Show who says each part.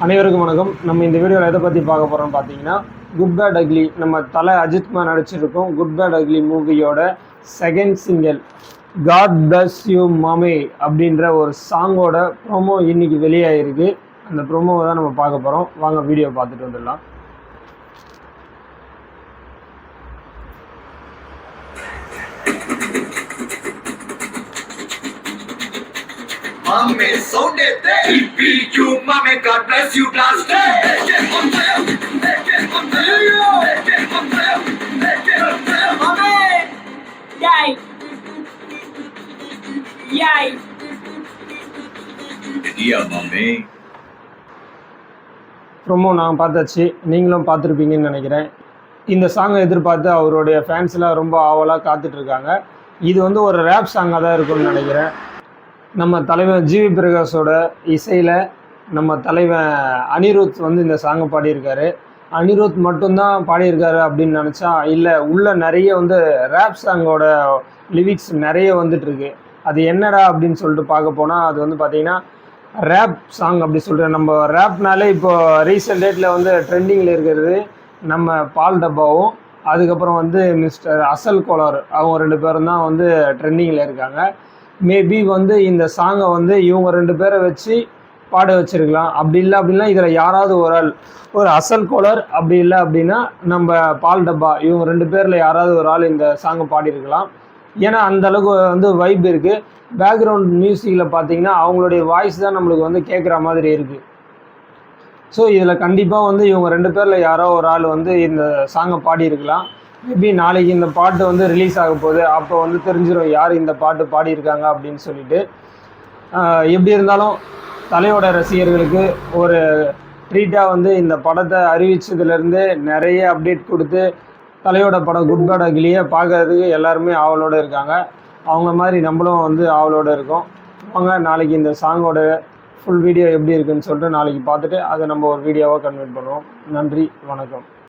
Speaker 1: அனைவருக்கும் வணக்கம். நம்ம இந்த வீடியோவில் எதை பற்றி பார்க்க போகிறோம்னு பார்த்தீங்கன்னா, குட் பேட் அக்லி நம்ம தலை அஜித்குமார் நடிச்சிருக்கோம். குட் பேட் அக்லி மூவியோட second single God bless you மாமே அப்படின்ற ஒரு சாங்கோட ப்ரோமோ இன்னைக்கு வெளியாகிருக்கு. அந்த ப்ரோமோவை தான் நம்ம பார்க்க போகிறோம். வாங்க வீடியோ பார்த்துட்டு வந்துடலாம்.
Speaker 2: Mame, sonde te you mame, God bless you, blast
Speaker 3: Mame, yay, yay.
Speaker 2: Yeah, mame.
Speaker 1: Promo நான் பார்த்தாச்சு, நீங்களும் பார்த்துருப்பீங்கன்னு நினைக்கிறேன். இந்த சாங்கை எதிர்பார்த்து அவருடைய ஃபேன்ஸ்லாம் ரொம்ப ஆவலாக காத்துட்ருக்காங்க. இது வந்து ஒரு ரேப் சாங்காக தான் இருக்கும்னு நினைக்கிறேன். நம்ம தலைவன் ஜிவி பிரகாஷோட இசையில் நம்ம தலைவன் அனிருத் வந்து இந்த சாங்கை பாடியிருக்காரு. அனிருத் மட்டும்தான் பாடியிருக்காரு அப்படின்னு நினச்சா இல்லை, உள்ள நிறைய வந்து ரேப் சாங்கோட லிரிக்ஸ் நிறைய வந்துட்டுருக்கு. அது என்னடா அப்படின்னு சொல்லிட்டு பார்க்க போனால் அது வந்து பார்த்திங்கன்னா ரேப் சாங் அப்படி சொல்கிறேன். நம்ம ரேப்னாலே இப்போ ரீசெண்ட் டேட்டில் வந்து ட்ரெண்டிங்கில் இருக்கிறது நம்ம பால் டப்பாவும், அதுக்கப்புறம் வந்து மிஸ்டர் அசல் கோலார், அவங்க 2 பேரும் தான் வந்து ட்ரெண்டிங்கில் இருக்காங்க. மேபி வந்து இந்த சாங்கை வந்து இவங்க 2 பேரை வச்சு பாட வச்சுருக்கலாம். அப்படி இல்லை அப்படின்னா இதில் யாராவது ஒரு ஆள், ஒரு அசல் கோலர், அப்படி இல்லை அப்படின்னா நம்ம பால் டப்பா, இவங்க 2 பேரில் யாராவது ஒரு ஆள் இந்த சாங்கை பாடியிருக்கலாம். ஏன்னா அந்தளவுக்கு வந்து வைப் இருக்குது. பேக்ரவுண்ட் மியூசிக்கில் பார்த்தீங்கன்னா அவங்களுடைய வாய்ஸ் தான் நம்மளுக்கு வந்து கேட்குற மாதிரி இருக்குது. ஸோ இதில் கண்டிப்பாக வந்து இவங்க 2 பேரில் யாரோ ஒரு ஆள் வந்து இந்த சாங்கை பாடியிருக்கலாம். மேபி நாளைக்கு இந்த பாட்டு வந்து ரிலீஸ் ஆக போகுது, அப்போ வந்து தெரிஞ்சிடும் யார் இந்த பாட்டு பாடியிருக்காங்க அப்படின்னு சொல்லிட்டு. எப்படி இருந்தாலும் தலையோட ரசிகர்களுக்கு ஒரு ட்ரீட்டாக வந்து இந்த படத்தை அறிவிச்சதுலேருந்து நிறைய அப்டேட் கொடுத்து தலையோட படம் குட் பேட் அக்லியை பார்க்கறதுக்கு எல்லாருமே ஆவலோடு இருக்காங்க. அவங்க மாதிரி நம்மளும் வந்து ஆவலோடு இருக்கோம். அவங்க நாளைக்கு இந்த சாங்கோட ஃபுல் வீடியோ எப்படி இருக்குன்னு சொல்லிட்டு நாளைக்கு பார்த்துட்டு அதை நம்ம ஒரு வீடியோவாக கன்வெர்ட் பண்ணுவோம். நன்றி, வணக்கம்.